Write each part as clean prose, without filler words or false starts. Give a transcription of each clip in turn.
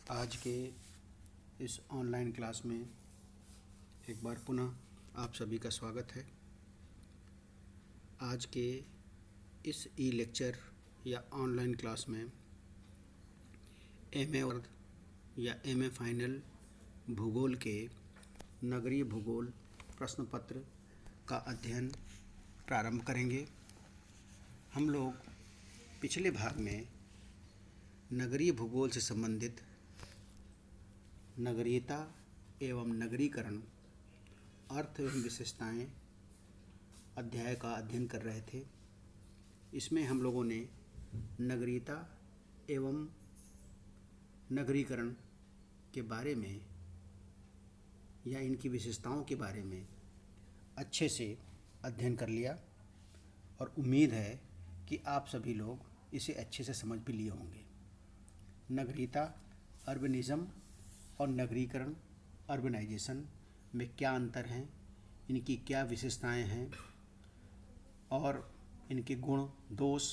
आज के इस ऑनलाइन क्लास में एक बार पुनः आप सभी का स्वागत है। आज के इस ई लेक्चर या ऑनलाइन क्लास में एमए वर्ग या एमए फाइनल भूगोल के नगरीय भूगोल प्रश्न पत्र का अध्ययन प्रारंभ करेंगे। हम लोग पिछले भाग में नगरीय भूगोल से संबंधित नगरीयता एवं नगरीकरण अर्थ एवं विशेषताएं अध्याय का अध्ययन कर रहे थे। इसमें हम लोगों ने नगरीयता एवं नगरीकरण के बारे में या इनकी विशेषताओं के बारे में अच्छे से अध्ययन कर लिया और उम्मीद है कि आप सभी लोग इसे अच्छे से समझ भी लिए होंगे। नगरीयता, अर्बनिज़म और नगरीकरण, अर्बनाइजेशन में क्या अंतर हैं, इनकी क्या विशेषताएं हैं और इनके गुण दोष।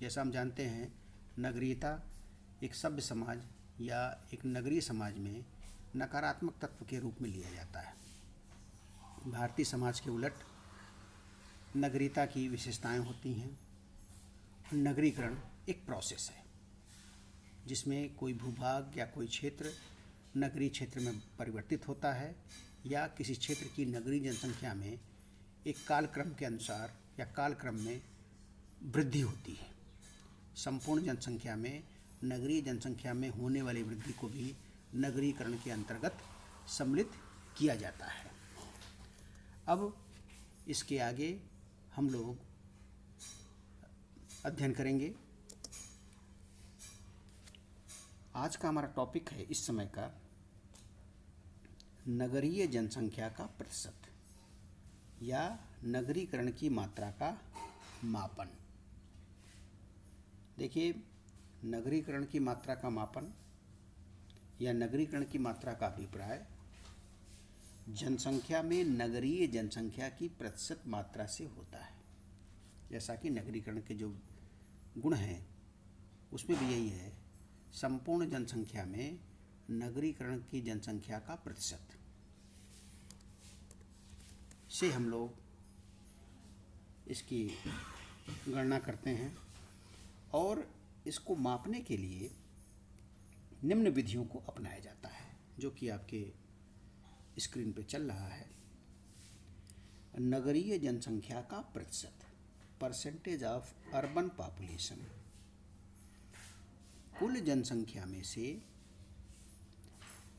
जैसा हम जानते हैं, नगरीयता एक सभ्य समाज या एक नगरीय समाज में नकारात्मक तत्व के रूप में लिया जाता है। भारतीय समाज के उलट नगरीयता की विशेषताएं होती हैं। नगरीकरण एक प्रोसेस है जिसमें कोई भूभाग या कोई क्षेत्र नगरीय क्षेत्र में परिवर्तित होता है या किसी क्षेत्र की नगरीय जनसंख्या में एक कालक्रम के अनुसार या कालक्रम में वृद्धि होती है। संपूर्ण जनसंख्या में नगरीय जनसंख्या में होने वाली वृद्धि को भी नगरीकरण के अंतर्गत सम्मिलित किया जाता है। अब इसके आगे हम लोग अध्ययन करेंगे। आज का हमारा टॉपिक है इस समय का नगरीय जनसंख्या का प्रतिशत या नगरीकरण की मात्रा का मापन। देखिए, नगरीकरण की मात्रा का मापन या नगरीकरण की मात्रा का अभिप्राय जनसंख्या में नगरीय जनसंख्या की प्रतिशत मात्रा से होता है। जैसा कि नगरीकरण के जो गुण हैं उसमें भी यही है, संपूर्ण जनसंख्या में नगरीकरण की जनसंख्या का प्रतिशत से हम लोग इसकी गणना करते हैं और इसको मापने के लिए निम्न विधियों को अपनाया जाता है, जो कि आपके स्क्रीन पे चल रहा है। नगरीय जनसंख्या का प्रतिशत, परसेंटेज ऑफ अर्बन पॉपुलेशन। कुल जनसंख्या में से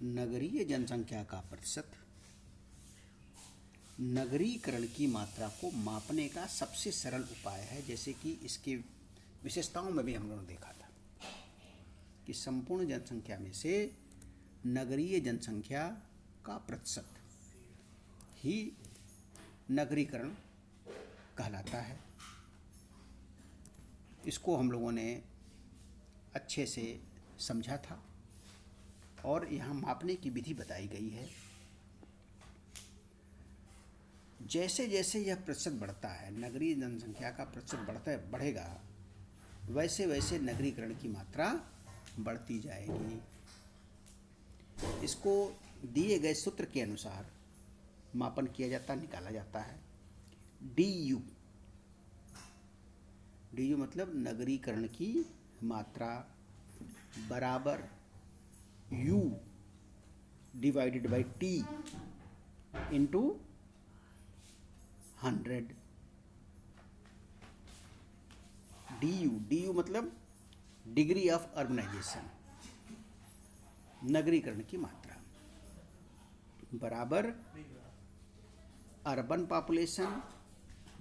नगरीय जनसंख्या का प्रतिशत नगरीकरण की मात्रा को मापने का सबसे सरल उपाय है। जैसे कि इसके विशेषताओं में भी हम लोगों ने देखा था कि संपूर्ण जनसंख्या में से नगरीय जनसंख्या का प्रतिशत ही नगरीकरण कहलाता है। इसको हम लोगों ने अच्छे से समझा था और यहाँ मापने की विधि बताई गई है। जैसे जैसे यह प्रतिशत बढ़ता है, नगरीय जनसंख्या का प्रतिशत बढ़ेगा, वैसे वैसे नगरीकरण की मात्रा बढ़ती जाएगी। इसको दिए गए सूत्र के अनुसार मापन किया जाता, निकाला जाता है। DU मतलब नगरीकरण की मात्रा बराबर U divided by T into 100। DU मतलब डिग्री ऑफ अर्बनाइजेशन, नगरीकरण की मात्रा बराबर urban population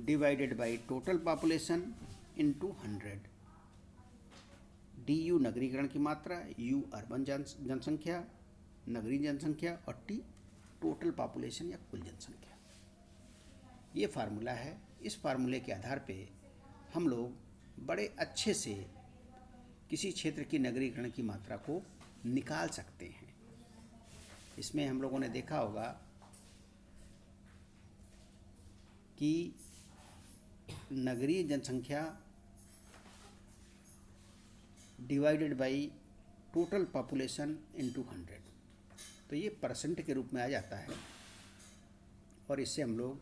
divided by total population into 100। DU नगरीकरण की मात्रा, U अर्बन जनसंख्या, नगरीय जनसंख्या और T टोटल पॉपुलेशन या कुल जनसंख्या। ये फार्मूला है। इस फार्मूले के आधार पे हम लोग बड़े अच्छे से किसी क्षेत्र की नगरीकरण की मात्रा को निकाल सकते हैं। इसमें हम लोगों ने देखा होगा कि नगरीय जनसंख्या divided by total population into 100। तो ये परसेंट के रूप में आ जाता है और इससे हम लोग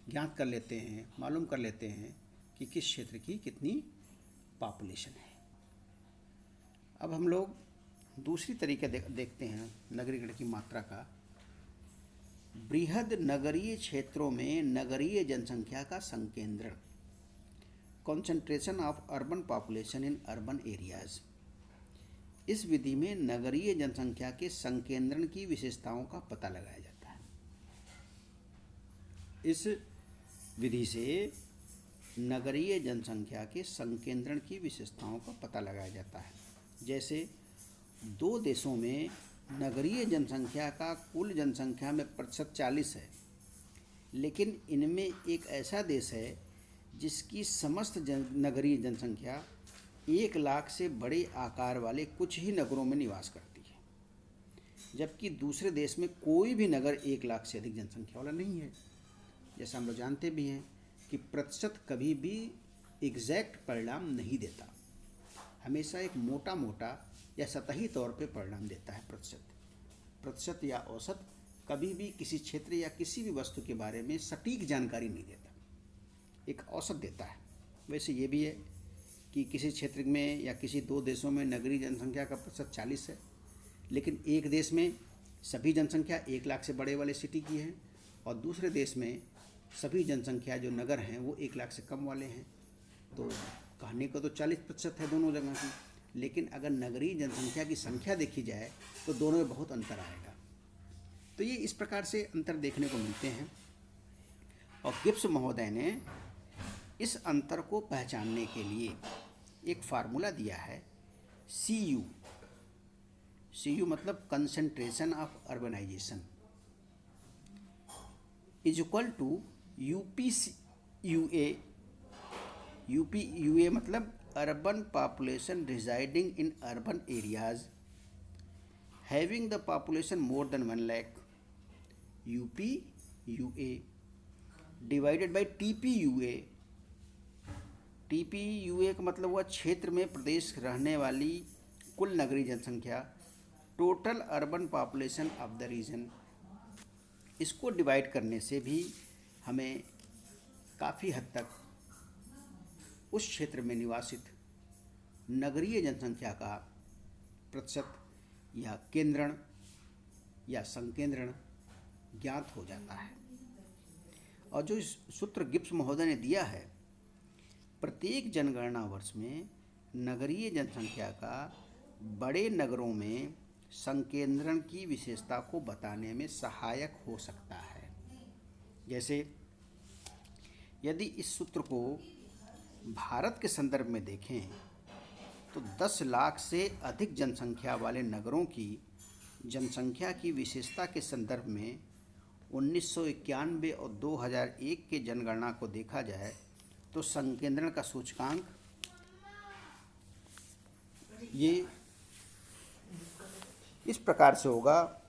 ज्ञात कर लेते हैं, मालूम कर लेते हैं कि किस क्षेत्र की कितनी पॉपुलेशन है। अब हम लोग दूसरी तरीके देखते हैं नगरीकरण की मात्रा का। बृहद नगरीय क्षेत्रों में नगरीय जनसंख्या का संकेंद्रण, concentration of urban population in urban areas. इस विधि में नगरीय जनसंख्या के संकेंद्रण की विशेषताओं का पता लगाया जाता है। इस विधि से नगरीय जनसंख्या के संकेंद्रण की विशेषताओं का पता लगाया जाता है। जैसे दो देशों में नगरीय जनसंख्या का कुल जनसंख्या में प्रतिशत 40 है, लेकिन इनमें एक ऐसा देश है जिसकी समस्त नगरीय जनसंख्या 1 लाख से बड़े आकार वाले कुछ ही नगरों में निवास करती है, जबकि दूसरे देश में कोई भी नगर 1 लाख से अधिक जनसंख्या वाला नहीं है। जैसा हम लोग जानते भी हैं कि प्रतिशत कभी भी एग्जैक्ट परिणाम नहीं देता, हमेशा एक मोटा मोटा या सतही तौर पे परिणाम देता है। प्रतिशत या औसत कभी भी किसी क्षेत्र या किसी भी वस्तु के बारे में सटीक जानकारी नहीं देता, एक औसत देता है। वैसे ये भी है कि किसी क्षेत्र में या किसी दो देशों में नगरीय जनसंख्या का प्रतिशत 40 है, लेकिन एक देश में सभी जनसंख्या 1 लाख से बड़े वाले सिटी की है और दूसरे देश में सभी जनसंख्या जो नगर हैं वो 1 लाख से कम वाले हैं। तो कहने को तो 40% है दोनों जगह की, लेकिन अगर नगरीय जनसंख्या की संख्या देखी जाए तो दोनों में बहुत अंतर आएगा। तो ये इस प्रकार से अंतर देखने को मिलते हैं और गिब्स महोदय ने इस अंतर को पहचानने के लिए एक फार्मूला दिया है, CU मतलब concentration of urbanisation is equal to UPUA मतलब urban population residing in urban areas having the population more than 1 lakh, UPUA divided by TPUA का मतलब हुआ क्षेत्र में प्रदेश रहने वाली कुल नगरीय जनसंख्या, total urban population of the region. इसको डिवाइड करने से भी हमें काफ़ी हद तक उस क्षेत्र में निवासित नगरीय जनसंख्या का प्रतिशत या केंद्रण या संकेंद्रण ज्ञात हो जाता है। और जो इस सूत्र गिब्स महोदय ने दिया है, प्रत्येक जनगणना वर्ष में नगरीय जनसंख्या का बड़े नगरों में संकेंद्रण की विशेषता को बताने में सहायक हो सकता है। जैसे यदि इस सूत्र को भारत के संदर्भ में देखें तो 10 लाख से अधिक जनसंख्या वाले नगरों की जनसंख्या की विशेषता के संदर्भ में 1991 और 2001 के जनगणना को देखा जाए तो संकेंद्रण का सूचकांक ये इस प्रकार से होगा।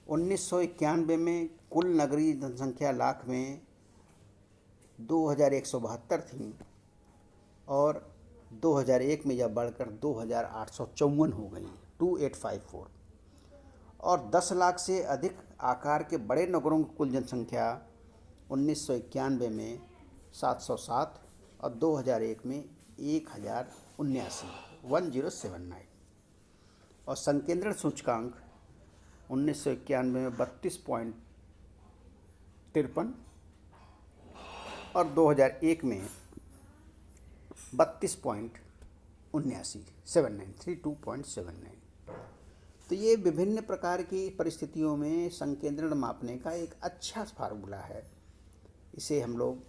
1991 में कुल नगरीय जनसंख्या लाख में 2172 थी और 2001 में यह बढ़कर 2854 हो गई, 2854। और 10 लाख से अधिक आकार के बड़े नगरों की कुल जनसंख्या 1991 में 707 और 2001 में 1079 और संकेंद्रण सूचकांक 1991 में 32.53 और 2001 में 32.79 तो ये विभिन्न प्रकार की परिस्थितियों में संकेंद्रण मापने का एक अच्छा फार्मूला है। इसे हम लोग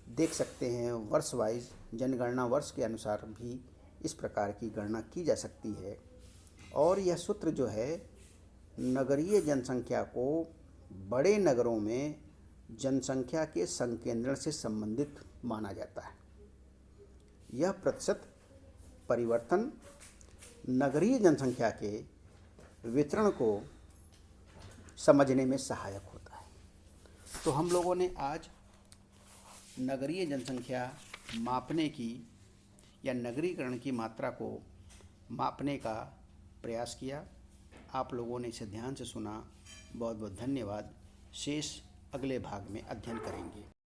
देख सकते हैं वर्ष वाइज, जनगणना वर्ष के अनुसार भी इस प्रकार की गणना की जा सकती है। और यह सूत्र जो है नगरीय जनसंख्या को बड़े नगरों में जनसंख्या के संकेंद्रण से संबंधित माना जाता है। यह प्रतिशत परिवर्तन नगरीय जनसंख्या के वितरण को समझने में सहायक होता है। तो हम लोगों ने आज नगरीय जनसंख्या मापने की या नगरीकरण की मात्रा को मापने का प्रयास किया। आप लोगों ने इसे ध्यान से सुना, बहुत बहुत धन्यवाद। शेष अगले भाग में अध्ययन करेंगे।